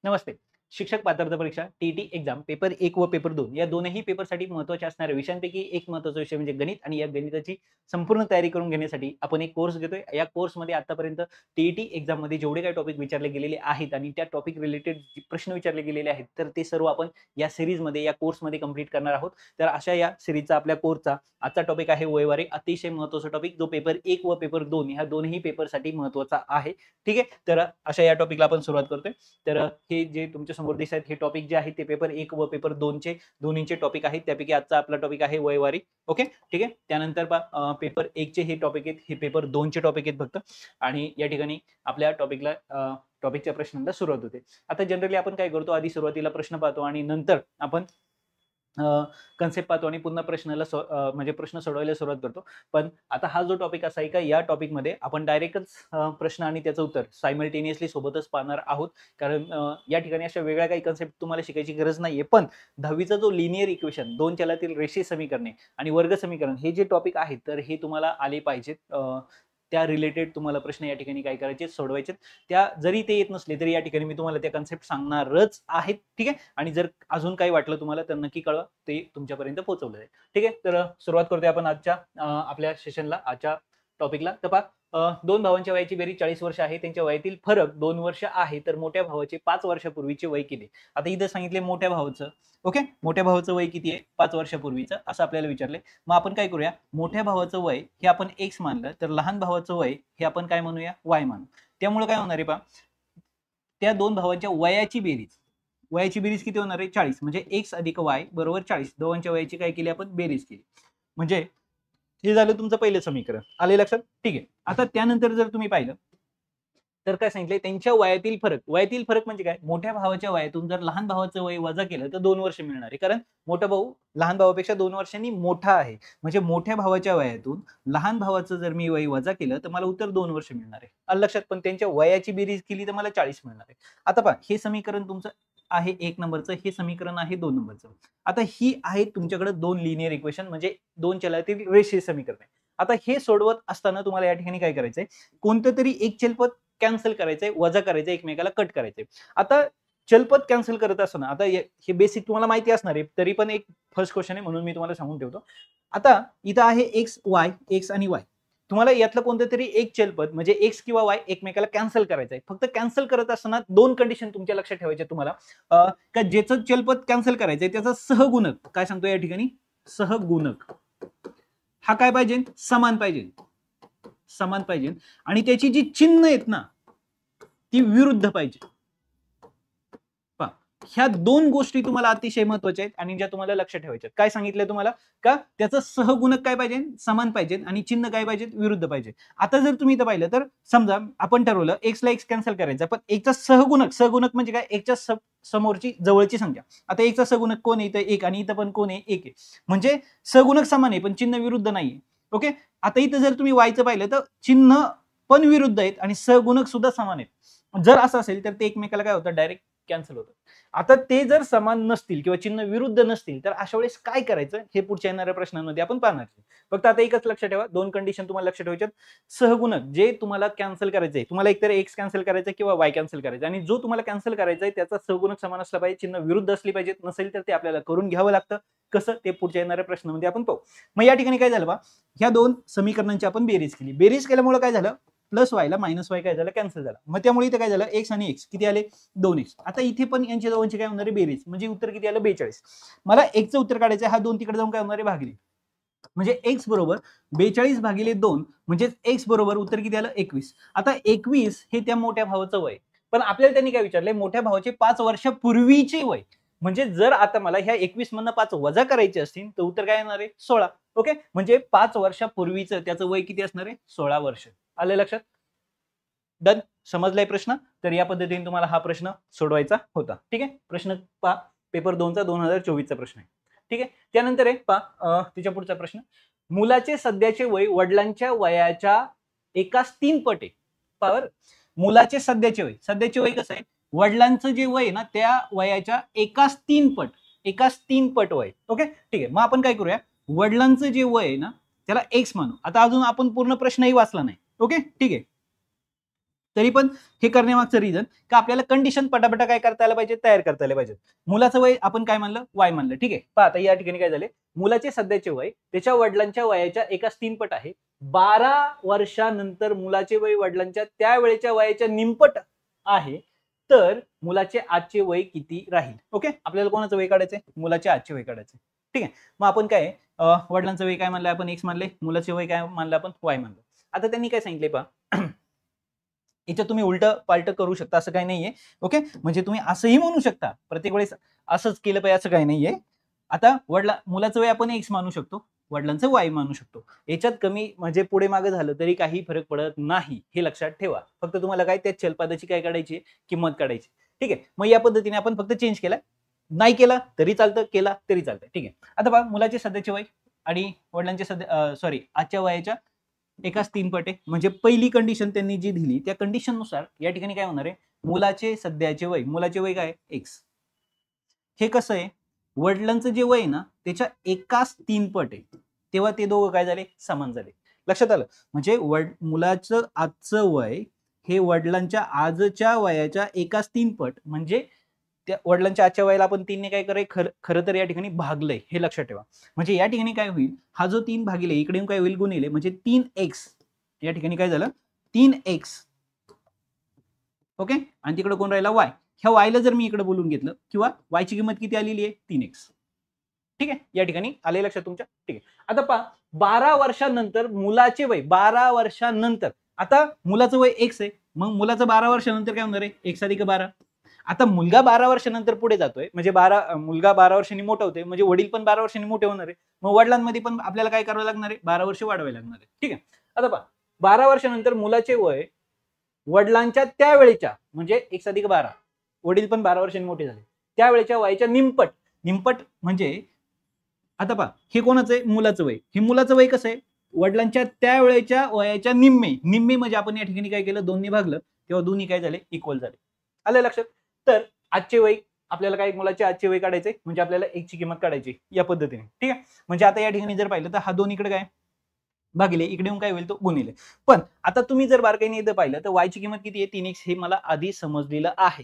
नमस्ते. शिक्षक पात्रता परीक्षा टीईटी एक्झाम पेपर 1 व पेपर 2 या दोन्ही पेपरसाठी महत्त्वाच्या असणाऱ्या विषयांपैकी एक महत्त्वाचा विषय म्हणजे गणित आणि या गणिताची संपूर्ण तयारी करून घेण्यासाठी आपण एक कोर्स घेतोय. या कोर्समध्ये आतापर्यंत टीईटी एक्झाममध्ये जेवढे काही टॉपिक विचारले गेलेले आहेत आणि त्या टॉपिक रिलेटेड प्रश्न विचारले गेलेले आहेत, तर ते सर्व आपण या सीरीजमध्ये, या कोर्समध्ये कंप्लीट करणार आहोत. तर अशा या सीरीजचा आपल्या कोर्सचा आजचा टॉपिक आहे वयवारी. अतिशय महत्त्वाचा टॉपिक जो पेपर 1 व पेपर 2 ह्या दोन्ही पेपरसाठी महत्त्वाचा आहे. ठीक आहे. तर अशा या टॉपिकला आपण सुरुवात करतोय. तर हे जे तुमच्या समोर दिसत आहेत हे टॉपिक जे आहेत ते पेपर 1 व पेपर 2 चे दोन्हीचे टॉपिक आहेत. त्यापैकी आजचा आपला टॉपिक आहे वयवारी. ओके, ठीक आहे. त्यानंतर पेपर 1 चे हे टॉपिक आहेत, हे पेपर 2 चे टॉपिक आहेत फक्त. आणि या ठिकाणी आपल्या टॉपिकच्या प्रश्नांना सुरुवात होते. आता जनरली आपण काय करतो, आधी सुरुवातीला प्रश्न पाहतो आणि नंतर आपण कन्सेप्ट पाहतो आणि पुन्हा म्हणजे प्रश्न सोडवायला सुरुवात करतो. पण आता हा जो टॉपिक असा आहे का या टॉपिकमध्ये आपण डायरेक्टच प्रश्न आणि त्याचं उत्तर सायमल्टेनियसली सोबतच पाहणार आहोत. कारण या ठिकाणी अशा वेगळ्या काही कन्सेप्ट तुम्हाला शिकायची गरज नाहीये. पण 10वीचा जो लिनियर इक्वेशन, दोन चलातील रेषीय समीकरणे आणि वर्ग समीकरण हे जे टॉपिक आहेत, तर हे तुम्हाला आले पाहिजेत. त्या रिलेटेड तुम्हाला प्रश्न या ठिकाणी काय करायचे, सोडवायचे. त्या जरी ते येत नसले तरी या ठिकाणी मी तुम्हाला त्या कन्सेप्ट सांगणारच आहेत. ठीक आहे. आणि जर अजून काही वाटलं तुम्हाला तर नक्की कळवा, ते तुमच्यापर्यंत पोहोचवलं जाईल. ठीक आहे. तर सुरुवात करतोय आपण आजच्या आपल्या सेशनला, आजच्या टॉपिकला. तर दोन भावांच्या वयाची बेरीज 40 वर्ष आहे. त्यांच्या वयातील फरक 2 वर्ष आहे. तर मोठ्या भावाचे 5 वर्षापूर्वीचे वय किती? आता इथं सांगितले मोठ्या भावाचं. ओके, मोठ्या भावाचं वय किती आहे? 5 वर्षापूर्वीचं असं आपल्याला विचारलंय. मग आपण काय करूया, मोठ्या भावाचं वय हे आपण x मानलं, तर लहान भावाचं वय हे आपण काय म्हणूया, y मानू. त्यामुळे काय होणार आहे पहा, त्या दोन भावांच्या वयाची बेरीज किती होणार आहे? 40. म्हणजे x अधिक y बरोबर 40. दोघांच्या वयाची काय केली आपण? बेरीज केली. म्हणजे हे झालं तुमचं पहिलं समीकरण. आले लक्षात? ठीक आहे. आता त्यानंतर जर तुम्ही पाहिलं तर काय सांगितलंय, त्यांच्या वयातील फरक म्हणजे काय? मोठ्या भावाच्या वयातून जर लहान भावाचं वय वजा केलं तर 2 वर्ष मिळणार आहे. कारण मोठा भाऊ लहान भावापेक्षा 2 वर्षांनी मोठा आहे. म्हणजे मोठ्या भावाच्या वयातून लहान भावाचं जर मी वय वजा केलं तर मला उत्तर 2 वर्ष मिळणार आहे. आलं लक्षात? पण त्यांच्या वयाची बेरीज केली तर मला 40 मिळणार आहे. आता पहा, हे समीकरण तुमचं आहे 1 नंबरचं, हे समीकरण आहे 2 नंबरचं. आता ही आहे तुमच्याकडे 2 लिनियर इक्वेशन, म्हणजे 2 चलातील रेषीय समीकरण आहे. आता हे सोडवत असताना तुम्हाला या ठिकाणी काय करायचंय, कोणतं तरी एक चलपद कॅन्सल करायचंय, वजा करायचंय, एकमेकाला कट करायचंय. आता चलपद कॅन्सल करत असताना, आता हे बेसिक तुम्हाला माहिती असणार आहे, तरी पण एक फर्स्ट क्वेश्चन आहे म्हणून मी तुम्हाला सांगून ठेवतो. आता इथं आहे एक्स आणि वाय. तुम्हाला यातलं कोणतं तरी एक चलपद म्हणजे एक्स किंवा वाय एकमेकाला कॅन्सल करायचंय. फक्त कॅन्सल करत असताना 2 कंडिशन तुमच्या लक्षात ठेवायच्या तुम्हाला, का ज्याचं चलपद कॅन्सल करायचंय त्याचा सहगुणक काय सांगतो या ठिकाणी, सहगुणक हा काय पाहिजे, समान पाहिजे आणि त्याची जी चिन्ह आहेत ना ती विरुद्ध पाहिजे. ह्या 2 गोष्टी तुम्हाला अतिशय महत्त्वाच्या आहेत आणि ज्या तुम्हाला लक्षात ठेवायच्या आहेत. काय सांगितलंय तुम्हाला, का त्याचं सहगुणक काय पाहिजे, समान पाहिजे आणि चिन्ह काय पाहिजे, विरुद्ध पाहिजे. आता जर तुम्ही इथं पाहिलं तर समजा आपण ठरवलं एक्स ला एक्स कॅन्सल करायचा, पण एकचा सहगुणक म्हणजे काय, एकच्या समोरची जवळची संख्या. आता एकचा सहगुणक कोण आहे, इथं 1 आणि इथं पण कोण आहे, 1 आहे. म्हणजे सहगुणक समान आहे पण चिन्ह विरुद्ध नाहीये. ओके. आता इथं जर तुम्ही वायचं पाहिलं तर चिन्ह पण विरुद्ध आहेत आणि सहगुणक सुद्धा समान आहेत. जर असं असेल तर ते एकमेकाला काय होतं, डायरेक्ट कॅन्सल होतं. आता ते जर समान नसतील किंवा चिन्ह विरुद्ध नसतील तर अशा वेळेस काय करायचं हे पुढच्या येणाऱ्या प्रश्नांमध्ये आपण पाहणार. फक्त आता एकच लक्षात ठेवा, 2 कंडिशन तुम्हाला लक्षात ठेवायच्यात. सहगुणक जे तुम्हाला कॅन्सल करायचंय, तुम्हाला एकतर एक्स कॅन्सल करायचं किंवा वाय कॅन्सल करायचं, आणि जो तुम्हाला कॅन्सल करायचा आहे त्याचा सहगुणक समान असला पाहिजे, चिन्ह विरुद्ध असली पाहिजेत. नसेल तर ते आपल्याला करून घ्यावं लागतं. कसं, ते पुढच्या येणाऱ्या प्रश्नामध्ये आपण पाहू. मग या ठिकाणी काय झालं बा, ह्या 2 समीकरणांची आपण बेरीज केली. बेरीज केल्यामुळे काय झालं, प्लस वाय ला मायनस वाय काय झालं, कॅन्सल झाला. मग त्यामुळे इथे काय झालं, एक्स आणि एक्स किती आले, 2x. आता इथे पण यांच्या दोघांची काय होणार आहे, बेरीज, म्हणजे उत्तर किती आलं, 42. मला एकचं उत्तर काढायचं, हा 2 तिकडे जाऊन काय होणार आहे, भागले. म्हणजे x बरोबर 42 भागिले 2 म्हणजे x बरोबर उत्तर किती आलं, 21. आता 21 हे त्या मोठ्या भावाचं वय, पण आपल्याला त्यांनी काय विचारलंय, मोठ्या भावाचे 5 वर्षापूर्वीचे वय. म्हणजे जर आता मला ह्या 21 मधनं 5 वजा करायचे असतील तर उत्तर काय येणार आहे, 16. ओके. म्हणजे 5 वर्षापूर्वीचं त्याचं वय किती असणार आहे, 16 वर्ष. आलं लक्षात? डन. समजलाय प्रश्न? तर या पद्धतीने तुम्हाला हा प्रश्न सोडवायचा होता. ठीक आहे. प्रश्न पहा, पेपर 2 चा 2024 चा प्रश्न आहे. ठीक आहे. त्यानंतर आहे पहा, तिच्या पुढचा प्रश्न, मुलाचे सध्याचे वय वडिलांच्या वयाच्या एकास 3 पट आहे. पहा, मुलाचे सध्याचे वय कसं आहे, वडिलांचं जे वय आहे ना त्या वयाच्या एकास 3 पट वय. ओके. ठीक आहे. मग आपण काय करूया, वडिलांचं जे वय आहे ना त्याला एक्स मानू. आता अजून आपण पूर्ण प्रश्नही वाचला नाही. ओके. ठीक आहे. तरी पण हे करण्यामागचं रिझन का आपल्याला कंडिशन पटापटा काय करता आलं पाहिजे, तयार करता आलं पाहिजे. मुलाचं वय आपण काय म्हणलं, वाय म्हणलं. ठीक आहे, पहा आता या ठिकाणी काय झाले, मुलाचे सध्याचे वय त्याच्या वडिलांच्या वयाच्या एकाच 3 पट आहे. 12 वर्षानंतर मुलाचे वय वडिलांच्या त्यावेळेच्या वयाच्या निमपट आहे. तर मुलाचे आजचे वय किती राहील? ओके, आपल्याला कोणाचं वय काढायचंय, मुलाचे आजचे वय काढायचे. ठीक आहे, मग आपण काय वडिलांचं वय काय म्हणलं आपण एक्स मानले, मुलाचे वय काय मानलं आपण वाय मानलं. आता त्यांनी काय सांगितले पहा, याच्यात तुम्ही उलट पालट करू शकता, असं काही नाहीये. ओके, म्हणजे तुम्ही असंही म्हणू शकता, प्रत्येक वेळेस असंच केलं पाहिजे असं काही नाहीये. आता मुलाचं वय आपण एक्स मानू शकतो, वडिलांचं वाय मानू शकतो. याच्यात कमी म्हणजे पुढे मागे झालं तरी काही फरक पडत नाही, हे लक्षात ठेवा. फक्त तुम्हाला काय त्या चलपदाची काय काढायची, किंमत काढायची. ठीक आहे, मग या पद्धतीने आपण फक्त चेंज केला, नाही केला तरी चालतं, केला तरी चालतं. ठीक आहे, आता पहा मुलाचे सध्याचे वय आणि वडिलांचे सध्या आजच्या वयाच्या एकाच 3 पट आहे. म्हणजे पहिली कंडिशन त्यांनी जी दिली त्या कंडिशन नुसार या ठिकाणी काय होणार आहे, मुलाचे सध्याचे वय, मुलाचे वय काय एक्स, हे कसं आहे, वडिलांचं जे वय आहे ना त्याच्या एकाच 3 पट आहे, तेव्हा ते दोघं काय झाले, समान झाले. लक्षात आलं, म्हणजे मुलाचं आजचं वय हे वडिलांच्या आजच्या वयाच्या एकाच 3 पट, म्हणजे त्या वडिलांच्या आजच्या वयाला आपण 3 ने काय कराय, खरं तर या ठिकाणी भागलंय, हे लक्षात ठेवा. म्हणजे या ठिकाणी काय होईल, हा जो 3 भागिले इकडे काय होईल, गुणिले, म्हणजे 3x, या ठिकाणी काय झालं 3x. ओके, आणि तिकडे कोण राहिला वाय. ह्या वायला जर मी इकडे बोलून घेतलं, किंवा वायची किंमत किती आलेली आहे 3x. ठीक आहे, या ठिकाणी आले लक्षात तुमच्या. ठीक आहे, आता पहा 12 वर्षानंतर मुलाचे वय, 12 वर्षानंतर, आता मुलाचं वय x आहे, मग मुलाचं 12 वर्षानंतर काय होणार आहे, x अधिक 12. आता मुलगा 12 वर्षानंतर पुढे जातोय, म्हणजे मुलगा 12 वर्षांनी मोठा होतोय, म्हणजे वडील पण 12 वर्षांनी मोठे होणार आहे. मग वडिलांमध्ये पण आपल्याला काय करावं लागणार आहे, 12 वर्ष वाढवावे लागणार आहे. ठीक आहे, आता पहा 12 वर्षानंतर मुलाचे वय वडिलांच्या त्यावेळेच्या, म्हणजे x अधिक 12, वडील पण 12 वर्षांनी मोठे झाले, त्यावेळेच्या वयाच्या निमपट. निमपट म्हणजे आता पहा हे कोणाचं आहे, मुलाचं वय. हे मुलाचं वय कसं आहे, वडिलांच्या त्यावेळेच्या वयाच्या निम्मे. निम्मे म्हणजे आपण या ठिकाणी काय केलं, 2 ने भागलं, तेव्हा दोन्ही काय झाले, इक्वल झाले. आलं लक्षात. तर आजचे वय आपल्याला काय, मुलाचे आजचे वय काढायचे, म्हणजे आपल्याला x ची किंमत काढायची या पद्धतीने. ठीक आहे, म्हणजे आता या ठिकाणी जर पाहिलं तर हा 2 इकडे काय भागिले, इकडे येऊन काय होईल, तो गुणिले. पण आता तुम्ही जर बारकाईने इथं पाहिलं तर y ची किंमत किती आहे, 3x, हे मला आधी समजलेलं आहे.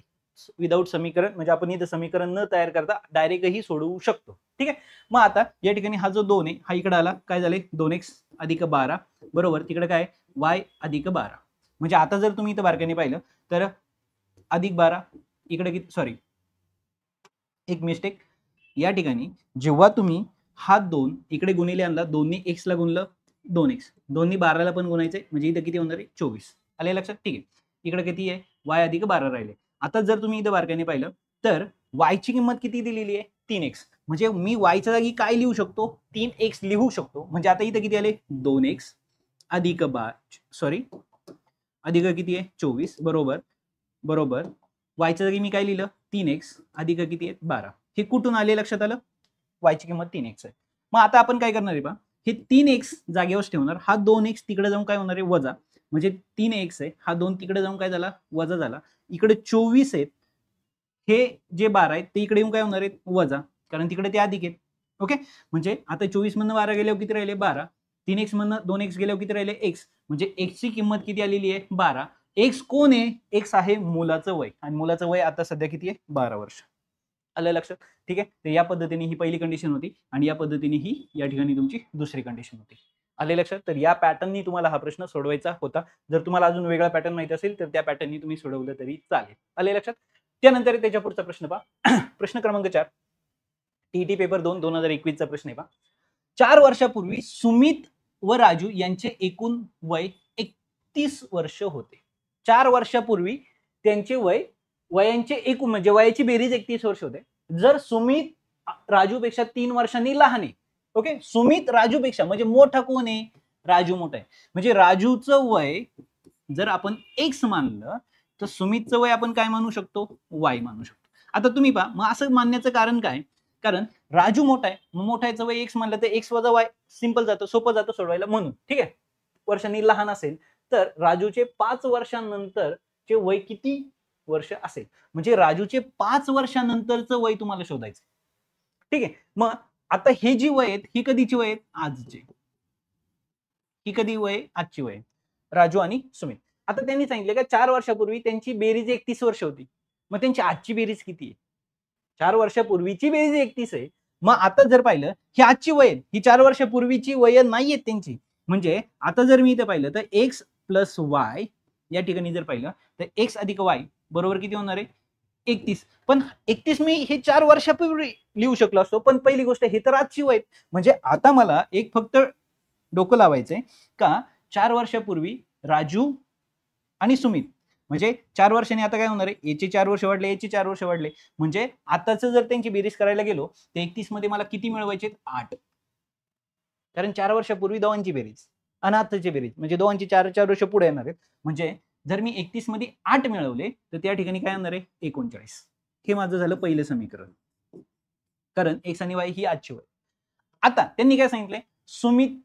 विदाऊट समीकरण, म्हणजे आपण इथं समीकरण न तयार करता डायरेक्टही सोडवू शकतो. ठीक आहे, मग आता या ठिकाणी हा जो 2 आहे हा इकडे आला, काय झाले 2x अधिक 12 बरोबर, तिकडे काय y अधिक 12. म्हणजे आता जर तुम्ही इथं बारकाईने पाहिलं तर अधिक 12 इकडे किती, सॉरी एक मिस्टेक, या ठिकाणी जेव्हा तुम्ही हा 2 इकडे गुणिले आणला, 2 ने x ला गुणलं 2x, 2 ने 12 ला पण गुणायचंय, म्हणजे इथं किती होणार आहे 24. आले लक्षात. ठीक आहे, इकडे किती आहे, y अधिक 12 राहिले. आता जर तुम्ही इथं बारकाईने पाहिलं तर y ची किंमत किती दिलेली आहे, 3x. म्हणजे मी y च्या जागी काय लिहू शकतो, 3x लिहू शकतो. म्हणजे आता इथं किती आले, 2x अधिक अधिक किती आहे 24 बरोबर, बरोबर y च्या जागी मी काय लिहिलं, 3x अधिक किती आहे 12. हे कुठून आले लक्षात आलं, y ची किंमत 3x आहे. मग आता आपण काय करणार आहे पहा, हे 3x जागेवर ठेवणार, हा 2x तिकडे जाऊन काय होणार आहे वजा, म्हणजे 3x आहे, हा 2 तिकडे जाऊन काय झाला, वजा झाला. इकडे 24 आहेत, हे जे 12 आहेत ते इकडे येऊन काय होणार आहेत वजा, कारण तिकडे ते अधिक आहेत. ओके, म्हणजे आता 24 मधनं 12 गेल्यावर किती राहिले 12, 3x मधनं 2x गेल्यावर किती राहिले x, म्हणजे x ची किंमत किती आलेली आहे 12. x कोण आहे, x आहे मुलाचं वय, आणि मुलाचं वय आता सध्या किती आहे 12 वर्ष. आलं लक्षात. ठीक आहे, तर या पद्धतीने ही पहिली कंडिशन होती, आणि या पद्धतीने ही या ठिकाणी तुमची दुसरी कंडिशन होती. आले लक्षात. तर या पॅटर्ननी तुम्हाला हा प्रश्न सोडवायचा होता. जर तुम्हाला अजून वेगळा पॅटर्न माहिती असेल तर त्या पॅटर्ननी तुम्ही सोडवलं तरी चालेल. आले लक्षात. त्यानंतर त्याच्या पुढचा प्रश्न पहा. प्रश्न क्रमांक 4, टीईटी पेपर 2 2021 चा प्रश्न आहे पहा. 4 वर्षापूर्वी सुमित व राजू यांचे एकूण वय 31 वर्ष होते. 4 वर्षापूर्वी त्यांचे वयांचे एकूण म्हणजे वयाची बेरीज 31 वर्ष होते. जर सुमित राजूपेक्षा 3 वर्षांनी लहान आहे, ओके, सुमित राजूपेक्षा म्हणजे मोठा कोण आहे, राजू मोठा आहे. म्हणजे राजूचं वय जर आपण x मानलं तर सुमितचं वय आपण काय मानू शकतो, y मानू शकतो. आता तुम्ही पहा, मग असं मानण्याचं कारण काय, कारण राजू मोठा आहे, मग मोठ्याचं वय x मानलं तर x वजा y सिंपल जातं, सोपं जातं सोडवायला म्हणून. ठीक आहे, वर्षांनी लहान असेल तर राजूचे 5 वर्षांनंतरचे वय किती वर्ष असेल, म्हणजे राजूचे 5 वर्षांनंतरचं वय तुम्हाला शोधायचं. ठीक आहे, मग आता हे जी वय आहेत ही कधीची वय आहेत, आजची. ही कधी वय, आजची वय, राजू आणि सुमित. आता त्यांनी सांगितले का 4 वर्षापूर्वी त्यांची बेरीज 31 वर्ष होती. मग त्यांची आजची बेरीज किती आहे? 4 वर्षापूर्वीची बेरीज 31 आहे. मग आता जर पाहिलं ही आजची वय ही 4 वर्षापूर्वीची वय नाहीये त्यांची. म्हणजे आता जर मी इथे पाहिलं तर x प्लस y या ठिकाणी जर पाहिलं तर x अधिक y बरोबर किती होणार आहे? 31. पण 31 मी हे 4 वर्षापूर्वी लिहू शकलो असतो. पण पहिली गोष्ट हे तर आजची वय. म्हणजे आता मला एक फक्त डोकं लावायचंय का 4 वर्षापूर्वी राजू आणि सुमित म्हणजे 4 वर्षांनी आता काय होणार आहे? याचे 4 वर्ष वाढले, याचे 4 वर्ष वाढले. म्हणजे आताच जर त्यांची बेरीज करायला गेलो तर 31 मध्ये मला किती मिळवायचे? 8. कारण 4 वर्षापूर्वी दोघांची बेरीज आणि आताची बेरीज म्हणजे दोघांची 4 वर्ष पुढे येणार आहेत. म्हणजे जर मी 31 मध्ये 8 मिळवले तर त्या ठिकाणी काय होणार आहे? 39. हे माझं झालं पहिलं समीकरण. कारण x आणि y ही आजची वय. आता त्यांनी काय सांगितलंय? सुमित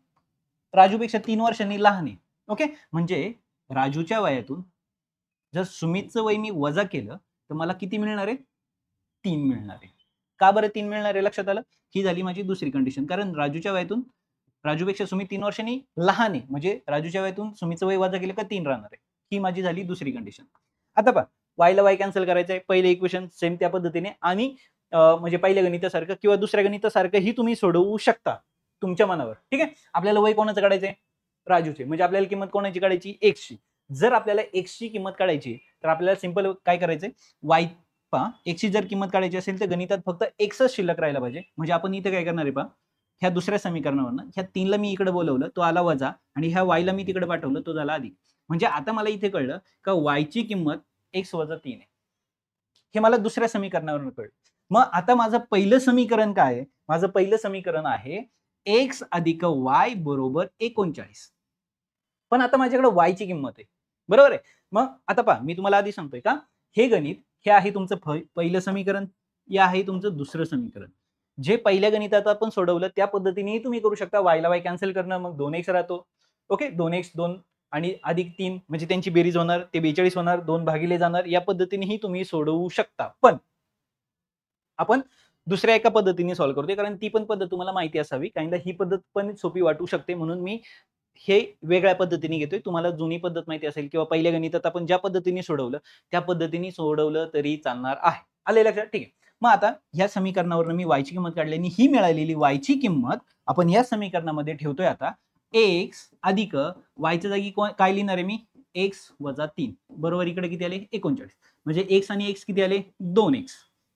राजूपेक्षा 3 वर्षांनी लहान आहे. ओके, म्हणजे राजूच्या वयातून जर सुमितचं वय मी वजा केलं तर मला किती मिळणार आहे? 3 मिळणार आहे. का बरं 3 मिळणार आहे? लक्षात आलं? ही झाली माझी दुसरी कंडिशन. कारण राजूच्या वयातून राजूपेक्षा सुमित 3 वर्षांनी लहान आहे. म्हणजे राजूच्या वयातून सुमितचं वय वजा केलं का 3 राहणार आहे. ही माझी झाली दुसरी कंडिशन. आता पहा y ला y कॅन्सल करायचंय. पहिले इक्वेशन सेम त्या पद्धतीने आणि म्हणजे पहिल्या गणितासारखं किंवा दुसऱ्या गणितासारखं ही तुम्ही सोडवू शकता तुमच्या मनावर. ठीक आहे. आपल्याला वय कोणाचं काढायचंय? राजूचे. म्हणजे आपल्याला किंमत कोणाची काढायची? x ची. जर आपल्याला x ची किंमत काढायची तर आपल्याला सिंपल काय करायचंय? y पहा x ची जर किंमत काढायची असेल तर गणितात फक्त x च शिल्लक राहायला पाहिजे. म्हणजे आपण इथे काय करणार आहे पहा ह्या दुसऱ्या समीकरणावरनं ह्या 3 ला मी इकडे बोलवलं तो आला वजा आणि ह्या y ला मी तिकडे पाठवलं तो झाला अधिक. म्हणजे आता मला इथे कळलं का y ची किंमत x वजा 3 आहे. हे मला दुसऱ्या समीकरणावरून कळलं. मग आता माझं पहिलं समीकरण काय आहे? माझं पहिलं समीकरण आहे x अधिक y बरोबर 39. पण आता माझ्याकडे y ची किंमत आहे. बरोबर आहे? मग आता पहा मी तुम्हाला आधी सांगतोय का हे गणित हे आहे तुमचं पहिलं समीकरण, हे आहे तुमचं दुसरं समीकरण. जे पहिल्या गणितात आपण सोडवलं त्या पद्धतीनेही तुम्ही करू शकता. y ला y कॅन्सल करणं मग 2x राहतो. ओके, 2x 2 आणि अधिक 3 म्हणजे त्यांची बेरीज होणार ते 42 होणार 2 भागिले जाणार. या पद्धतीनेही तुम्ही सोडवू शकता. पण आपण दुसऱ्या एका पद्धतीने सॉल्व्ह करतोय कारण ती पण पद्धत तुम्हाला माहिती असावी. काहींना ही पद्धत पण सोपी वाटू शकते म्हणून मी हे वेगळ्या पद्धतीने घेतोय. तुम्हाला जुनी पद्धत माहिती असेल किंवा पहिल्या गणितात आपण ज्या पद्धतीने सोडवलं त्या पद्धतीने सोडवलं तरी चालणार आहे. आले लक्षात? ठीक आहे. मग आता ह्या समीकरणावरून मी y ची किंमत काढली आणि ही मिळालेली y ची किंमत आपण या समीकरणामध्ये ठेवतोय. आता x अधिक y च्या जागी काय लिहिणार आहे मी? x वजा 3 बरोबर इकडे किती आले? 39. म्हणजे x आणि x किती आले? 2x.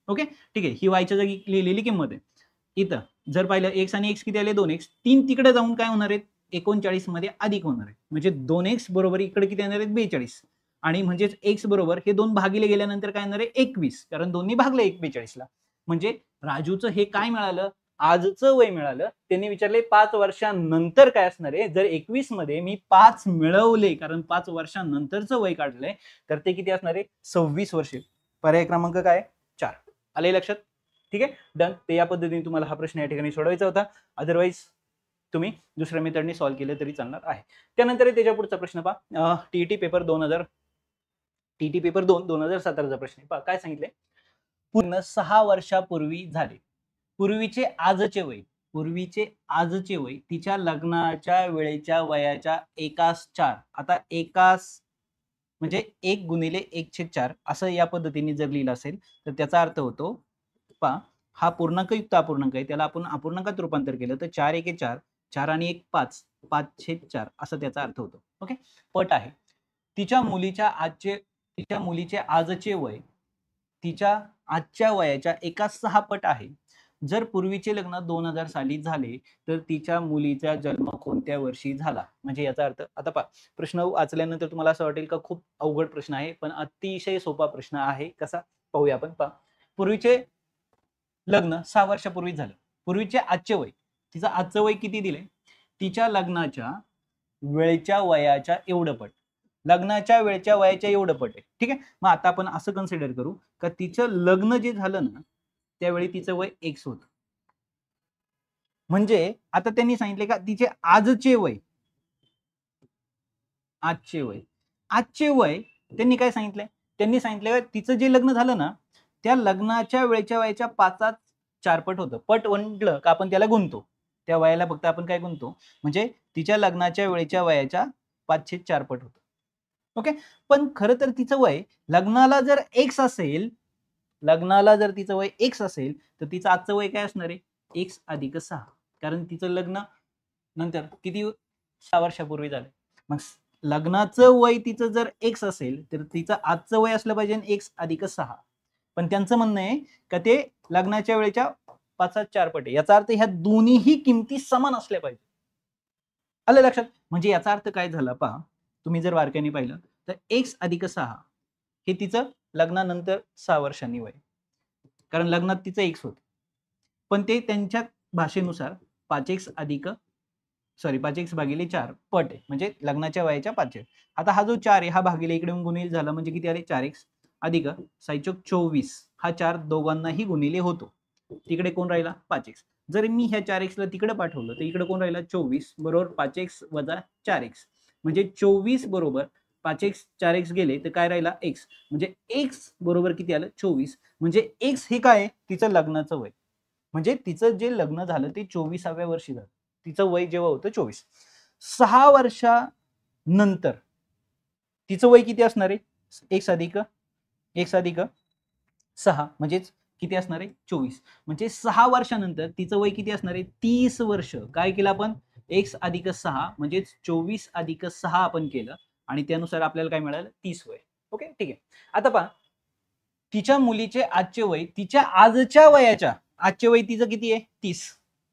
ओके, ठीक आहे. ही y च्या जागी लिहिलेली किंमत आहे. इथं जर पाहिलं x आणि x किती आले? 2x. 3 तिकडे जाऊन काय होणार आहे? 39 मध्ये अधिक होणार आहे. म्हणजे 2x बरोबर इकडे किती येणार आहे? 42. आणि म्हणजेच x बरोबर हे 2 भागिले गेल्यानंतर काय येणार आहे? 21. कारण दोन्ही भागले 42 ला. म्हणजे राजूचं हे काय मिळालं? आजचं वय मिळालं. त्यांनी विचारले 5 वर्षांनंतर काय असणार आहे? जर 21 मध्ये मी 5 मिळवले कारण 5 वर्षांनंतरचं वय काढलंय तर ते किती असणार आहे? 26 वर्षे. पर्याय क्रमांक काय? 4. आले लक्षात? ठीक आहे, डन. ते या पद्धतीने तुम्हाला हा प्रश्न या ठिकाणी सोडवायचा होता. अदरवाईज तुम्ही दुसऱ्या मेथडने सॉल्व्ह केलं तरी चालणार आहे. त्यानंतर त्याच्या पुढचा प्रश्न पहा टीईटी पेपर 2 2017चा प्रश्न पहा काय सांगितलंय? पूर्ण 6 वर्षापूर्वी झाले. पूर्वीचे आजचे वय तिच्या लग्नाच्या वेळेच्या वयाच्या एकास 4. आता एकास म्हणजे 1 गुणिले 1/4 असं या पद्धतीने जर लिहिलं असेल तर त्याचा अर्थ होतो पहा हा पूर्णांकयुक्त अपूर्णांक आहे त्याला आपण अपूर्णांकात रूपांतर केलं तर 4 1 4 4 आणि 1 5 5/4 असं त्याचा अर्थ होतो. ओके, पट आहे. तिच्या मुलीचे आजचे वय तिच्या आजच्या वयाच्या एकास 6 पट आहे. जर पूर्वीचे लग्न 2000 साली झाले तर तिच्या मुलीचा जन्म कोणत्या वर्षी झाला? म्हणजे याचा अर्थ आता पहा प्रश्न वाचल्यानंतर तुम्हाला असं वाटेल का खूप अवघड प्रश्न आहे पण अतिशय सोपा प्रश्न आहे. कसा पाहूया आपण. पहा पूर्वीचे लग्न 6 वर्षापूर्वी झालं. पूर्वीचे आजचे वय तिचं आजचं वय किती दिले? तिच्या लग्नाच्या वेळच्या वयाच्या एवढं पट. लग्नाच्या वेळच्या वयाच्या एवढं पट आहे. ठीक आहे, मग आता आपण असं कन्सिडर करू का तिचं लग्न जे झालं ना त्यावेळी तिचं वय x होतं. म्हणजे आता त्यांनी सांगितले का तिचे आजचे वय त्यांनी काय सांगितलंय? त्यांनी सांगितलं तिचं जे लग्न झालं ना त्या लग्नाच्या वेळच्या वयाच्या 5/4 पट होतं. पट म्हटलं का आपण त्याला गुणतो. त्या वयाला फक्त आपण काय गुणतो म्हणजे तिच्या लग्नाच्या वेळेच्या वयाच्या 5/4 पट होतं. ओके. पण खरं तर तिचं वय लग्नाला जर एक्स असेल, लग्नाला जर तिचं वय एक्स असेल, तर तिचं आजचं वय काय असणार आहे? एक्स अधिक 6. कारण तिचं लग्न नंतर किती 6 वर्षापूर्वी झालं. मग लग्नाचं वय तिचं जर एक्स असेल, तर तिचं आजचं वय असलं पाहिजे एक्स अधिक 6. पण त्यांचं म्हणणं आहे का ते लग्नाच्या वेळेच्या 5-4 पट आहे. याचा अर्थ ह्या दोन्हीही किमती समान असल्या पाहिजे. आलं लक्षात? म्हणजे याचा अर्थ काय झाला पहा, तुम्ही जर बारकाईने पाहिलं तर एक्स अधिक 6 हे तिचं लग्नानंतर 6 वर्षांनी वय. कारण लग्नात तिचं एक्स होतं. पण ते त्यांच्या भाषेनुसार 5x अधिक 5x भागिले 4 पट आहे. म्हणजे लग्नाच्या वयाच्या 5 आहे. आता हा जो 4 आहे हा भागिले इकडे गुणिले झाला म्हणजे किती आले 4x अधिक 6 24. हा 4 दोघांनाही गुणिले होतो. तिकडे कोण राहिला 5x. जर मी ह्या 4x ला तिकडे पाठवलं तर इकडे कोण राहिला 24 बरोबर 5x वजा 4x. म्हणजे 24 बरोबर 5x 4x गेले तर काय राहिला x. म्हणजे x बरोबर किती आलं 24. म्हणजे x हे काय तिचं लग्नाचं वय. म्हणजे तिचं जे लग्न झालं ते 24व्या वर्षी झालं. तिचं वय जेव्हा होतं 24. 6 वर्षानंतर तिचं वय किती असणार आहे x अधिक 6 म्हणजेच किती असणार आहे 24. म्हणजे 6 वर्षानंतर तिचं वय किती असणार आहे 30 वर्ष. काय केलं आपण x अधिक 6 म्हणजे 24 अधिक 6 आपण केलं आणि त्यानुसार आपल्याला काय मिळालं 30 वय. ओके ठीक आहे. आता पहा तिच्या मुलीचे आजचे वय तिच्या आजच्या वयाच्या आजचे वय तिचं किती आहे 30.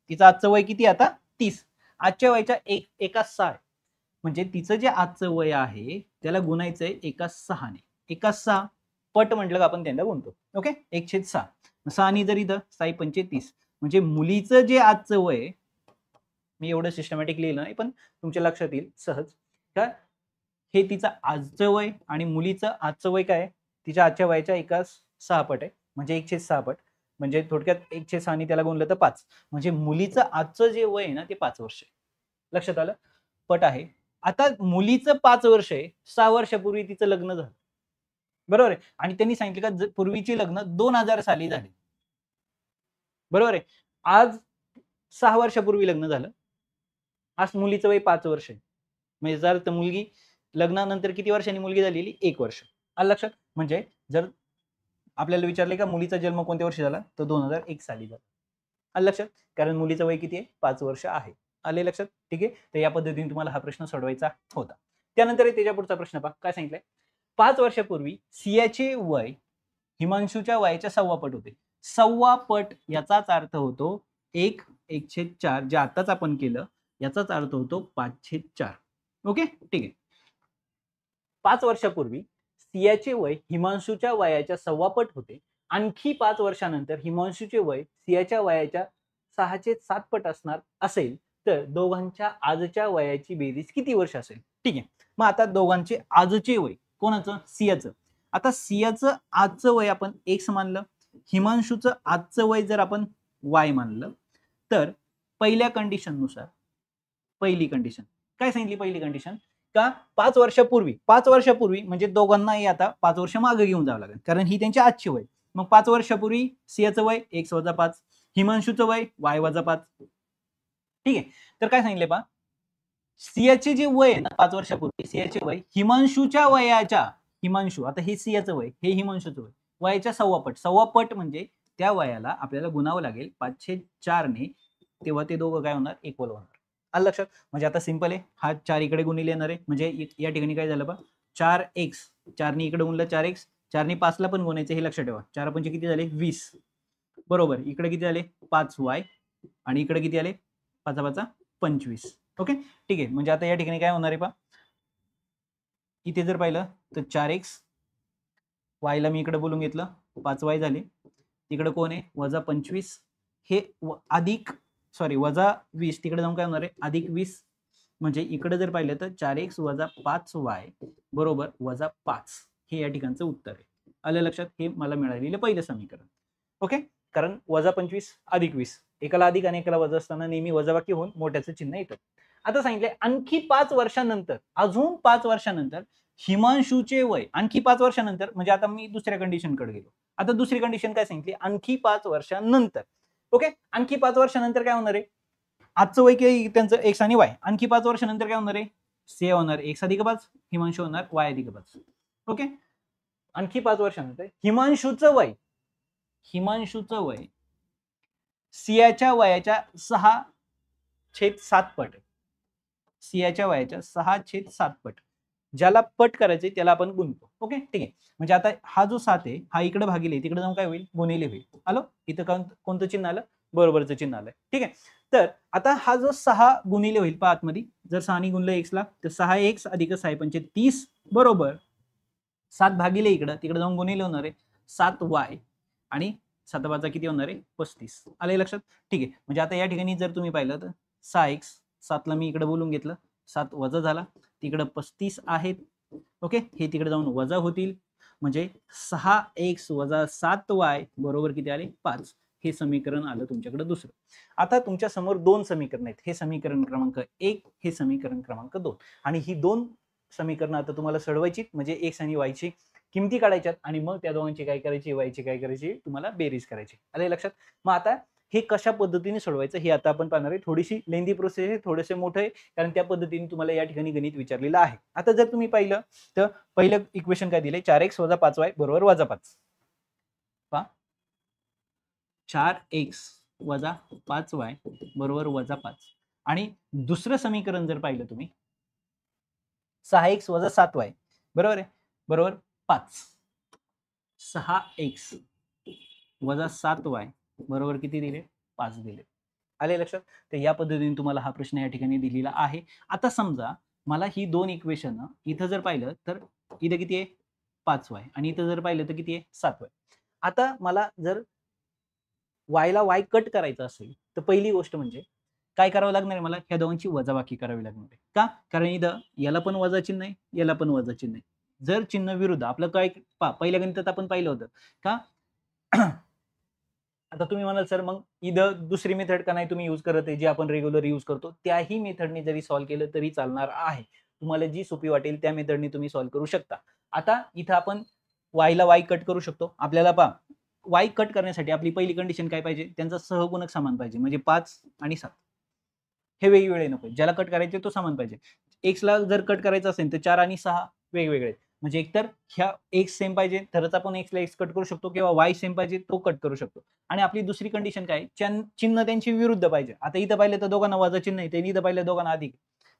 तिचं आजचं वय किती आता 30. आजच्या वयाच्या एका 6 म्हणजे तिचं जे आजचं वय आहे त्याला गुणायचंय एका 6 ने. एका 6 पट म्हटलं का आपण त्यांना गुणतो. ओके 1/6. 6 ने जर इथं 6 पंचे 30 म्हणजे मुलीचं जे आजचं वय मी एवढं सिस्टमॅटिक लिहिलं नाही पण तुमच्या लक्षात येईल सहज का हे तिचं आजचं वय आणि मुलीचं आजचं वय काय तिच्या आजच्या वयाच्या एका 6 पट आहे. म्हणजे 1/6 पट. म्हणजे थोडक्यात 1/6 ने त्याला गुणलं तर 5. म्हणजे मुलीचं आजचं जे वय आहे ना ते 5 वर्ष आहे. लक्षात आलं? पट आहे. आता मुलीचं 5 वर्ष आहे 6 वर्षापूर्वी तिचं लग्न झालं. बरोबर आहे. आणि त्यांनी सांगितलं का पूर्वीची लग्न 2000 साली झाली. बरोबर आहे. आज 6 वर्षापूर्वी लग्न झालं. आज मुलीचं वय 5 वर्ष आहे. म्हणजे जर तर मुलगी लग्नानंतर किती वर्षांनी मुलगी झालेली 1 वर्ष. आलं लक्षात? म्हणजे जर आपल्याला विचारले का मुलीचा जन्म कोणत्या वर्षी झाला तर 2001 साली झाला. आलं लक्षात? कारण मुलीचं वय किती आहे 5 वर्ष आहे. आले लक्षात? ठीक आहे. तर या पद्धतीने तुम्हाला हा प्रश्न सोडवायचा होता. त्यानंतर त्याच्या पुढचा प्रश्न पहा काय सांगितलंय 5 वर्षापूर्वी सियाचे वय हिमांशूच्या वयाच्या 6 पट होते. 6 पट याचाच अर्थ होतो 1/4 जे आताच आपण केलं याचाच अर्थ होतो 5/4. ओके ठीक आहे. 5 वर्षापूर्वी सियाचे वय हिमांशूच्या वयाच्या 6 पट होते. आणखी 5 वर्षानंतर हिमांशूचे वय सियाच्या वयाच्या 6.7 पट असणार असेल तर दोघांच्या आजच्या वयाची बेरीज किती वर्ष असेल. ठीक आहे. मग आता दोघांचे आजचे वय कोणाचं सियाचं. आता सियाचं आजचं वय आपण x मानलं. हिमांशूचं आजचं वय जर आपण y मानलं तर पहिल्या कंडिशन नुसार पहिली कंडिशन काय सांगितली पहिली कंडिशन का 5 वर्षापूर्वी म्हणजे दोघांनाही आता 5 वर्ष मागे घेऊन जावं लागेल कारण ही त्यांची आजची वय. मग 5 वर्षापूर्वी सियाचं वय x वजा 5 हिमांशूचं वय y वजा 5. ठीक आहे. तर काय सांगितले पहा सियाचे जे वय आहे ना 5 वर्षापूर्वी सियाचे वय हिमांशूच्या वयाच्या हिमांशू आता हे सियाचं वय हे हिमांशूचं वय वयाच्या 6 पट 6 पट म्हणजे त्या वयाला आपल्याला गुणावं लागेल 5/4 ने तेव्हा ते दोघं काय होणार इक्वल होणार. आलं लक्षात? म्हणजे आता सिंपल आहे हा 4 इकडे गुणिले येणार आहे म्हणजे या ठिकाणी काय झालं पहा 4x 4 ने इकडे गुणलं 4x 4 ने 5 ला पण गुणायचं हे लक्षात ठेवा 4 पंचे किती झाले 20 बरोबर इकडे किती झाले 5y आणि इकडे किती आले 5 25. ओके ठीक आहे. म्हणजे आता या ठिकाणी काय होणार आहे पहा इथे जर पाहिलं तर 4x y ला मी इकडे बोलून घेतलं 5y झाले तिकडे कोण आहे वजा 25 हे अधिक वजा 20 तिकडे जाऊन काय होणार आहे अधिक 20 म्हणजे इकडे जर पाहिलं तर 4x वजा 5y बरोबर वजा 5 हे या ठिकाणचं उत्तर आहे. आलं लक्षात? हे मला मिळालेलं पहिलं समीकरण. ओके कारण वजा 25 अधिक 20 एकाला अधिक आणि एकाला वजा असताना नेहमी वजाबाकी होऊन मोठ्याचं चिन्ह येतं. आता सांगितलंय आणखी 5 वर्षानंतर अजून 5 वर्षानंतर हिमांशूचे वय आणखी 5 वर्षानंतर म्हणजे आता मी दुसऱ्या कंडिशनकडे गेलो. आता दुसरी कंडिशन काय सांगितली आणखी 5 वर्षानंतर. ओके आणखी 5 वर्षानंतर काय होणार आहे आजचं वय काही त्यांचं x आणि y आणखी 5 वर्षानंतर काय होणार आहे से होणार x अधिक 5 हिमांशू होणार y अधिक 5. ओके, आणखी 5 वर्षानंतर हिमांशूचं वय सियाच्या वयाच्या 6/7 पट आहे. सियाच्या वयाच्या 6/7 पट. ज्याला पट करायचे त्याला आपण गुणतो. ओके, ठीक आहे. म्हणजे आता हा जो 7 आहे हा इकडे भागिले तिकडे जाऊन काय होईल, गुणिले होईल. आलो इथं कोणतं चिन्ह आलं, बरोबरचं चिन्ह आलंय. ठीक आहे, तर आता हा जो 6 गुणिले होईल पहा आतमध्ये, जर 6 ने गुणलं x ला तर 6x अधिक 6 पंचे 30 बरोबर 7 भागिले इकडं तिकडे जाऊन गुणिले होणार आहे 7y आणि 7 किती होणार आहे 35. आले लक्षात? ठीक आहे, म्हणजे आता या ठिकाणी जर तुम्ही पाहिलं तर 6x 7 ला मी इकडे बोलून घेतलं, 7 वजा झाला, तिकडे 35 आहेत. ओके, हे तिकडे जाऊन वजा होतील, म्हणजे 6x वजा 7y बरोबर किती आले 5. हे समीकरण आलं तुमच्याकडे दुसरं. आता तुमच्या समोर 2 समीकरण आहेत. हे समीकरण क्रमांक 1, हे समीकरण क्रमांक 2. आणि ही 2 समीकरणं आता तुम्हाला सोडवायची, म्हणजे x आणि y ची किमती काढायच्यात आणि मग त्या दोघांची काय करायची, y ची काय करायची, तुम्हाला बेरीज करायची. आले लक्षात? मग आता हे कशा पद्धतीने सोडवायचं हे आता आपण पाहणार आहे. थोडीशी लेंदी प्रोसेस आहे, थोडेसे मोठं आहे, कारण त्या पद्धतीने तुम्हाला या ठिकाणी गणित विचारलेलं आहे. आता जर तुम्ही पाहिलं तर पहिलं इक्वेशन काय दिले, 4x वजा 5y बरोबर वजा 5. पहा 4x वजा 5y बरोबर वजा 5. आणि दुसरं समीकरण जर पाहिलं तुम्ही 6x वजा 7y बरोबर आहे, बरोबर 5. 6x वजा 7y बरोबर किती दिले, 5 दिले. आले लक्षात? तर या पद्धतीने तुम्हाला हा प्रश्न या ठिकाणी दिलेला आहे. आता समजा मला ही 2 इक्वेशन इथं जर पाहिलं तर इथं किती आहे 5y आणि इथं जर पाहिलं तर किती आहे 7y. आता मला जर y ला y कट करायचं असेल तर पहिली गोष्ट म्हणजे काय करावं लागणार आहे, मला ह्या दोघांची वजाबाकी करावी लागणार आहे. का? कारण इथं याला पण वजा चिन्ह आहे, याला पण वजा चिन्ह आहे. जर चिन्ह विरुद्ध आपलं काय पहिल्या गणितात आपण पाहिलं होतं का आता तुम्ही म्हणाल सर मग इथं दुसरी मेथड का नाही तुम्ही यूज करत आहे, जे आपण रेग्युलर यूज करतो त्याही मेथडने जरी सॉल्व्ह केलं तरी चालणार आहे. तुम्हाला जी सोपी वाटेल त्या मेथडने तुम्ही सॉल्व्ह करू शकता. आता इथं आपण y ला y कट करू शकतो. आपल्याला पहा y कट करण्यासाठी आपली पहिली कंडिशन काय पाहिजे, त्यांचा सहगुणक समान पाहिजे, म्हणजे 5 आणि 7 हे वेगवेगळे नको. ज्याला कट करायचे तो समान पाहिजे. x ला जर कट करायचं असेल तर 4 आणि 6 वेगवेगळे, म्हणजे एकतर ह्या x सेम पाहिजे तरच आपण x ला x कट करू शकतो, किंवा y सेम पाहिजे तो कट करू शकतो. आणि आपली दुसरी कंडिशन काय, चिन्ह त्यांची विरुद्ध पाहिजे. आता इथं पाहिलं तर दोघांना वजा चिन्ह आहे, इथं पाहिलं दोघांना अधिक.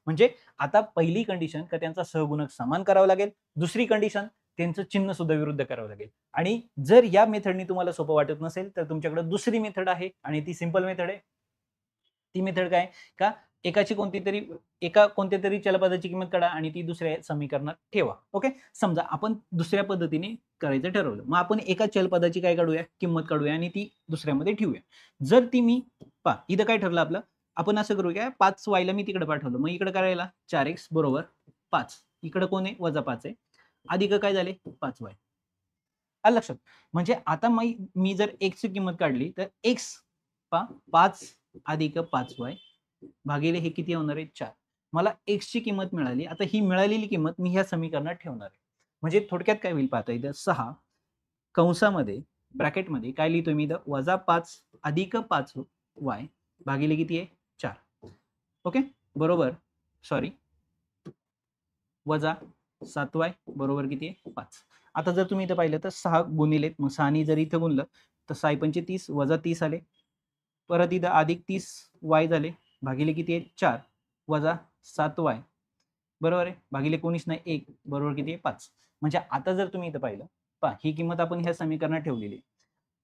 म्हणजे आता पहिली कंडिशन का त्यांचा सहगुणक समान करावा लागेल, दुसरी कंडिशन त्यांचं चिन्ह सुद्धा विरुद्ध करावं लागेल. आणि जर या मेथडनी तुम्हाला सोपं वाटत नसेल तर तुमच्याकडे दुसरी मेथड आहे आणि ती सिंपल मेथड आहे. ती मेथड काय का एका कोणत्या तरी चलपदाची किंमत काढा आणि ती दुसऱ्या समीकरणात ठेवा. ओके, समजा आपण दुसऱ्या पद्धतीने करायचं ठरवलं, मग आपण एका चलपदाची काय काढूया, किंमत काढूया आणि ती दुसऱ्यामध्ये ठेवूया. जर ती मी पहा इथं काय ठरलं आपलं, आपण असं करूया 5y ला मी तिकडे पाठवलं, मग इकडे करायला 4x बरोबर 5, इकडे कोण आहे वजा 5 आहे, अधिक काय झाले 5y. आलं लक्षात? म्हणजे आता मी जर x ची किंमत काढली तर x पहा 5 अधिक 5y भागिले हे किती होणार आहे 4. मला x ची किंमत मिळाली. आता ही मिळालेली किंमत मी ह्या समीकरणात ठेवणार आहे. म्हणजे थोडक्यात काय होईल पाहता इथं 6 कंसामध्ये ब्रॅकेटमध्ये काय लिहितोय मी इथं वजा 5 अधिक 5y भागिले किती आहे 4. ओके, बरोबर सॉरी वजा 7y बरोबर किती आहे 5. आता जर तुम्ही इथं पाहिलं तर 6 गुणिले, मग 6 ने जर इथं गुणलं तर 6 पंचे 30 वजा 30 आले, परत इथं अधिक 30y झाले भागिले किती आहे 4 वजा 7y बरोबर आहे, भागिले कोणीच नाही 1 बरोबर किती आहे 5. म्हणजे आता जर तुम्ही इथं पाहिलं पहा ही किंमत आपण ह्या समीकरणात ठेवलेली आहे.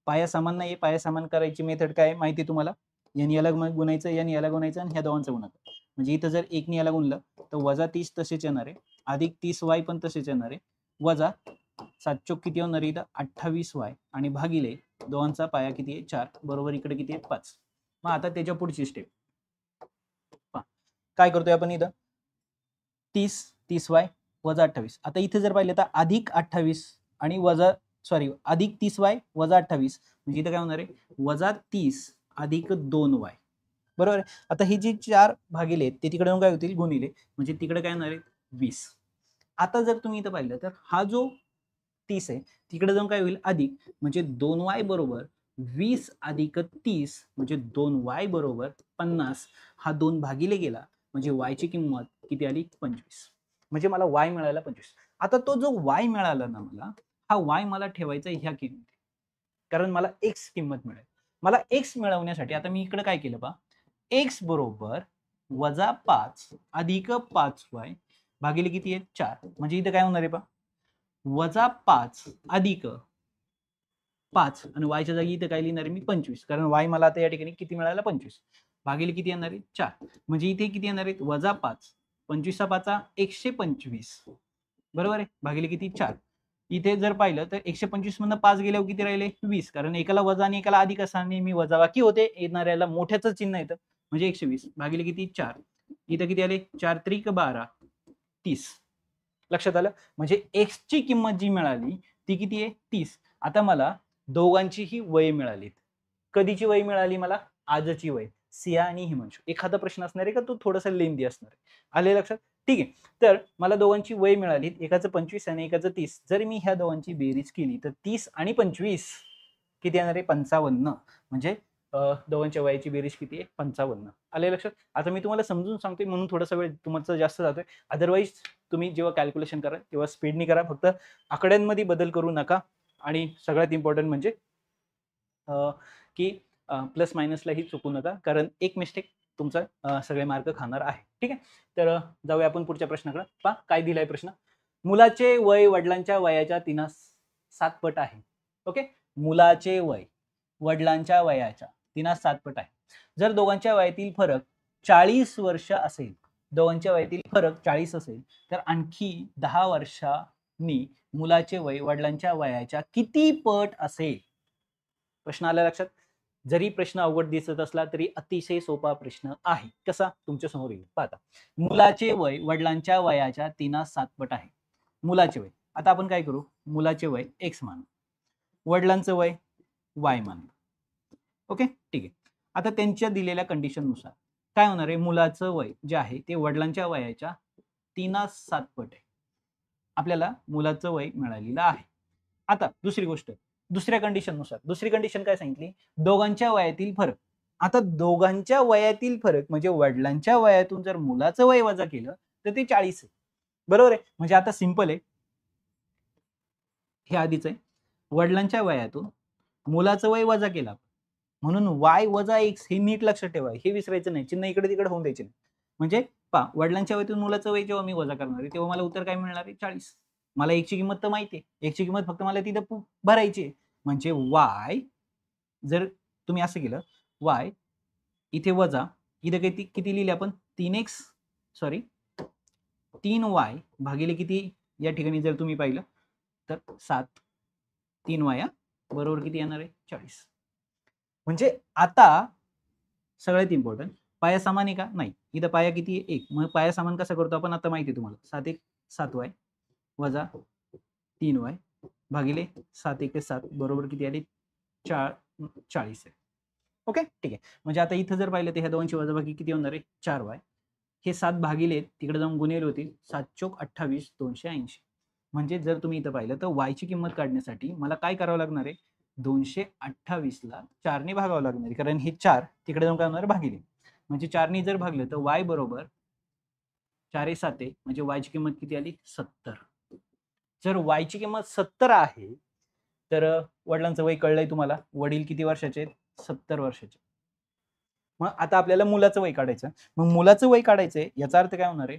पाया समान नाही, पाया समान करायची मेथड काय माहिती तुम्हाला, याने याला गुणायचं, याने याला गुणायचं आणि ह्या दोघांचं गुणाकार. म्हणजे इथं जर 1 ने याला गुणलं तर वजा 30 तसेच येणार आहे, अधिक 30y पण तसेच येणार आहे, वजा 7 चोक किती होणार आहे इथं 28y आणि भागिले दोघांचा पाया किती आहे 4 बरोबर इकडे किती आहे 5. मग आता त्याच्या पुढची स्टेप काय करतोय आपण इथं 30y वजा 28. आता इथे जर पाहिलं तर अधिक 28 आणि वजा अधिक 30y वजा 28 म्हणजे इथं काय होणार आहे वजा 30 अधिक 2y बरोबर आहे. आता ही जी 4 भागिले ते तिकडे काय होतील गुणिले, म्हणजे तिकडे काय होणार आहे 20. आता जर तुम्ही इथं पाहिलं तर हा जो 30 आहे तिकडे जाऊन काय होईल अधिक, म्हणजे 2y बरोबर 20 अधिक 30 म्हणजे 2y बरोबर 50. हा 2 भागिले गेला म्हणजे y ची किंमत किती आली 25. म्हणजे मला y मिळाला 25. आता तो जो y मिळाला ना मला, हा y मला ठेवायचा ह्या किमतीत, कारण मला x किंमत मिळेल. मला x मिळवण्यासाठी आता मी इकडे काय केलं पहा, x बरोबर -5 अधिक 5y भागिले किती आहे 4. म्हणजे इथे काय होणार आहे पहा, -5 अधिक 5 आणि y च्या जागी इथे काय लिहिणार आहे मी 25, कारण y मला आता या ठिकाणी किती मिळाला 25 भागिले किती येणार आहे 4. म्हणजे इथे किती येणार आहेत -5, 25 5 125 बरोबर आहे, भागिले किती 4. इथे जर पाहिलं तर 125 मधनं 5 गेल्यावर किती राहिले 20, कारण एकाला वजा आणि एकाला अधिक असा नेहमी वजाबाकी होते, येणाऱ्याला मोठ्याचं चिन्ह येतं, म्हणजे 120 भागिले किती 4. इथे किती आले 4 त्रिक 12 30. लक्षात आलं, म्हणजे x ची किंमत जी मिळाली ती किती आहे 30. आता मला दोघांची ही वय मिळाली. कधीची वय मिळाली मला, आजची वय. सिया आणि हिमांशू. एखादा प्रश्न असणार आहे का तो थोडासा लेंदी असणार आहे, आले लक्षात, ठीक आहे. तर मला दोघांची वय मिळाली, एकाचं 25 आणि एकाचं 30. जर मी ह्या दोघांची बेरीज केली तर 30 आणि 25 किती येणार आहे 55. म्हणजे दोघांच्या वयाची बेरीज किती आहे 55. आले लक्षात. आता मी तुम्हाला समजून सांगतोय म्हणून थोडासा वेळ तुमचा जास्त जातोय, अदरवाईज तुम्ही जेव्हा कॅल्क्युलेशन करा तेव्हा स्पीडनी करा, फक्त आकड्यांमध्ये बदल करू नका. आणि सगळ्यात इम्पॉर्टंट म्हणजे की प्लस मायनसलाही चुकू नका, कारण एक मिस्टेक तुमचा सगळे मार्क खाणार आहे. ठीक आहे, तर जाऊया आपण पुढच्या प्रश्नाकडे. पहा काय दिलाय प्रश्न, मुलाचे वय वडिलांच्या वयाच्या 3/7 पट आहे. ओके, मुलाचे वय वडिलांच्या वयाच्या 3/7 पट आहे. जर दोघांच्या वयातील फरक 40 वर्ष असेल, दोघांच्या वयातील फरक 40 असेल, तर आणखी 10 वर्षांनी मुलाचे वय वडिलांच्या वयाच्या किती पट असेल. प्रश्न आला लक्षात. जरी प्रश्न अवघड दिसत असला तरी अतिशय सोपा प्रश्न आहे. कसा, तुमच्या समोर येईल पाहता. मुलाचे वय वडिलांच्या वयाच्या 3/7 पट आहे. मुलाचे वय, आता आपण काय करू, मुलाचे वय x मानू, वडिलांचं वय y मानू. ओके, ठीक आहे. आता त्यांच्या दिलेल्या कंडिशन नुसार काय होणार आहे, मुलाचं वय जे आहे ते वडिलांच्या वयाच्या 3/7 पट आहे. आपल्याला मुलाचं वय मिळालेलं आहे. आता दुसरी गोष्ट, दुसऱ्या कंडिशन नुसार, दुसरी कंडिशन काय सांगितली, दोघांच्या वयातील फरक. आता दोघांच्या वयातील फरक म्हणजे वडिलांच्या वयातून जर मुलाचं वय वजा केलं तर ते 40 आहे. बरोबर आहे, म्हणजे आता सिंपल आहे, हे आधीच आहे, वडिलांच्या वयातून मुलाचं वय वजा केला म्हणून y वजा x हे नीट लक्षात ठेवा, हे विसरायचं नाही, चिन्ह इकडे तिकडे होऊन द्यायचे नाही. म्हणजे पहा, वडिलांच्या वयातून मुलाचं वय जेव्हा मी वजा करणार आहे तेव्हा मला उत्तर काय मिळणार आहे 40. मला x ची किंमत तर माहिती आहे, x ची किंमत फक्त मला तिथं भरायची आहे. म्हणजे y, जर तुम्ही असं केलं y इथे वजा, इथे किती लिहिले आपण 3x, सॉरी 3y भागिले किती, या ठिकाणी जर तुम्ही पाहिलं तर 7, 3y बरोबर किती येणार आहे 40. म्हणजे आता सगळ्यात इम्पॉर्टंट, पाया समान आहे का, नाही, इथं पाया किती आहे 1. मग पाया समान कसा करतो आपण, आता माहिती आहे तुम्हाला, 7 1 7y वजा 3y भागिले 7 1 7 बरोबर किती आली 40 आहे. ओके, ठीक आहे. म्हणजे आता इथं जर पाहिलं तर ह्या दोनची वजाबाकी किती होणार आहे 4y, हे 7 भागिले तिकडे जाऊन गुणिले होतील, 7 चोक 28 280. म्हणजे जर तुम्ही इथं पाहिलं तर y ची किंमत काढण्यासाठी मला काय करावं लागणार आहे, 228 ला 4 ने भागावं लागणार आहे, कारण हे 4 तिकडे जाऊन काय होणार भागिले, म्हणजे 4 ने जर भागलं तर y बरोबर 4 7 म्हणजे y ची किंमत किती आली 70. जर y ची किंमत 70 आहे तर वडिलांचं वय कळलंय तुम्हाला, वडील किती वर्षाचे आहेत 70 वर्षाचे. मग आता आपल्याला मुलाचं वय काढायचं, मग मुलाचं वय काढायचंय याचा अर्थ काय होणार आहे,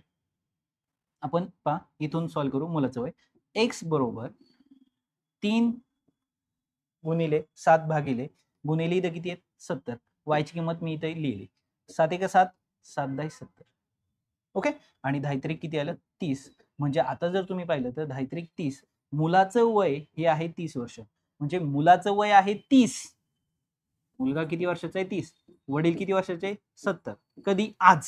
आपण पहा इथून सॉल्व्ह करू. मुलाचं वय x बरोबर 3 गुणिले 7 भागिले गुणिले इथं किती आहेत 70, y ची किंमत मी इथे लिहिली, 7 1 7 7 10 70. ओके, आणि 10 किती आलं 30. म्हणजे आता जर तुम्ही पाहिलं तर 10 30, मुलाचं वय हे आहे 30 वर्ष, म्हणजे मुलाचं वय आहे 30, मुलगा किती वर्षाचा आहे 30, वडील किती वर्षाचे आहे 70. कधी, आज.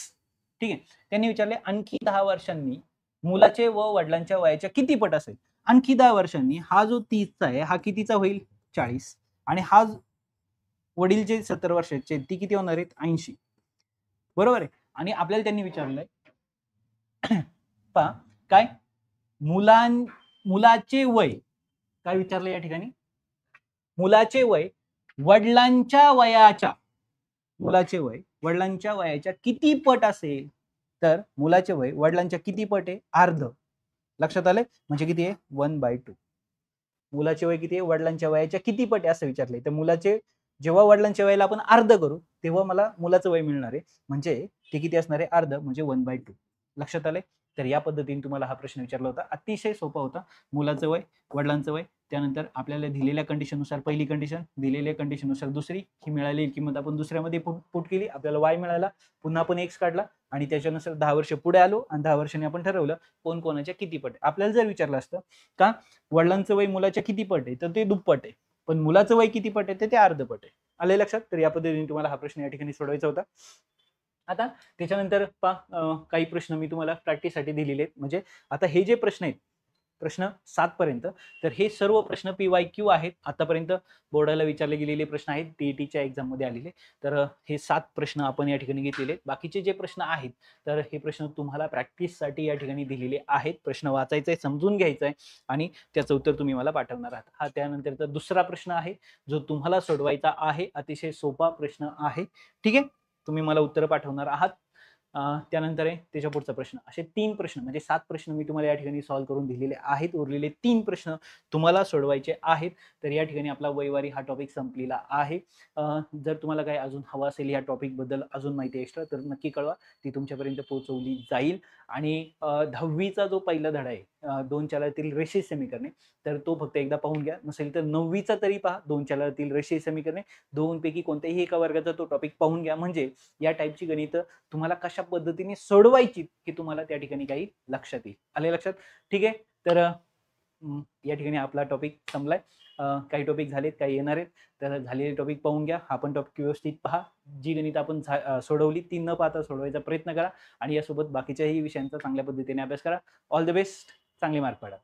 ठीक आहे, त्यांनी विचारले आणखी 10 वर्षांनी मुलाचे व वडिलांच्या वयाच्या किती पट असेल. आणखी 10 वर्षांनी हा जो 30चा आहे हा कितीचा होईल 40, आणि हा वडील जे 70 वर्षाचे ती किती होणार आहेत 80. बरोबर आहे. आणि आपल्याला त्यांनी विचारलंय पहा काय, मुलाचे वय काय विचारलं या ठिकाणी, मुलाचे वय वडिलांच्या वयाच्या, मुलाचे वय वडिलांच्या वयाच्या किती पट असेल. तर मुलाचे वय वडिलांच्या किती पट आहे? अर्ध. लक्षात आलंय? म्हणजे किती आहे? 1/2. मुलाचे वय किती आहे? वडिलांच्या वयाच्या किती पट आहे असं विचारलंय. तर मुलाचे जेव्हा वडिलांच्या वयाला आपण अर्ध करू तेव्हा मला मुलाचं वय मिळणार आहे. म्हणजे ते किती असणार आहे? अर्ध म्हणजे 1/2. लक्षात आलंय? तर या पद्धतीने तुम्हाला हा प्रश्न विचारला होता. अतिशय सोपा होता. मुलाचं वय, वडिलांचं वय, त्यानंतर आपल्याला दिलेल्या कंडिशननुसार पहिली कंडिशन, दिलेल्या कंडिशननुसार दुसरी, ही मिळालेली किंमत आपण दुसऱ्यामध्ये पुट केली, आपल्याला y मिळाला, पुन्हा आपण x काढला आणि त्याच्यानुसार 10 वर्ष पुढे आलो आणि 10 वर्षांनी आपण ठरवलं कोण कोणाच्या किती पट आहे. आपल्याला जर विचारलं असतं का वडिलांचं वय मुलाच्या किती पट आहे, तर ते दुप्पट आहे. पण मुलाचं वय किती पट आहे, तर ते अर्धपट आहे. आले लक्षात? तर या पद्धतीने तुम्हाला हा प्रश्न या ठिकाणी सोडवायचा होता. आता त्याच्यानंतर काही प्रश्न मी तुम्हाला प्रॅक्टिससाठी दिलेले आहेत. म्हणजे आता हे जे प्रश्न आहेत, प्रश्न 7 पर्यंत, तर हे सर्व प्रश्न PYQ आहेत. आतापर्यंत बोर्डाला विचारले गेलेले प्रश्न आहेत, टीईटीच्या एक्झाममध्ये आलेले. तर हे 7 प्रश्न आपण या ठिकाणी घेतलेले आहेत. बाकीचे जे प्रश्न आहेत, तर हे प्रश्न तुम्हाला प्रॅक्टिससाठी या ठिकाणी दिलेले आहेत. प्रश्न वाचायचा आहे, समजून घ्यायचा आहे आणि त्याचं उत्तर तुम्ही मला पाठवणार आहात. हा त्यानंतरचा दुसरा प्रश्न आहे, जो तुम्हाला सोडवायचा आहे. अतिशय सोपा प्रश्न आहे. ठीक आहे? तुम्ही मला उत्तर पाठवणार आहात. त्यानंतर आहे त्याच्या पुढचा प्रश्न. असे 3 प्रश्न म्हणजे 7 प्रश्न मी तुम्हाला या ठिकाणी सॉल्व्ह करून दिलेले आहेत. उरलेले 3 प्रश्न तुम्हाला सोडवायचे आहेत. तर या ठिकाणी आपला वैवारी हा टॉपिक संपलेला आहे. जर तुम्हाला काही अजून हवं असेल या टॉपिकबद्दल अजून माहिती एक्स्ट्रा तर नक्की कळवा. ती तुमच्यापर्यंत पोहोचवली जाईल. आणि 10वीचा जो पहिला धडा आहे 2 चलातील रेषीय समीकरणे, तर तो फक्त एकदा पाहून घ्या. नसेल तर 9वीचा तरी पहा 2 चलातील रेषीय समीकरणे. 2 पैकी कोणत्याही एका वर्गाचा तो टॉपिक पाहून घ्या. म्हणजे या टाईपची गणितं तुम्हाला कशा पद्धतीने सोडवायची हे तुम्हाला त्या ठिकाणी काही लक्षात येईल. आले लक्षात? ठीक आहे. तर या ठिकाणी आपला टॉपिक संपलाय. काही टॉपिक झालेत, काही येणार आहेत. तर झालेले टॉपिक पाहून घ्या. हा पण टॉपिक व्यवस्थित पहा. जी गणित आपण सोडवली ती न पाहता सोडवायचा प्रयत्न करा आणि यासोबत बाकीच्याही विषयांचा चांगल्या पद्धतीने अभ्यास करा. All the best. चांगले मार्क पाडा.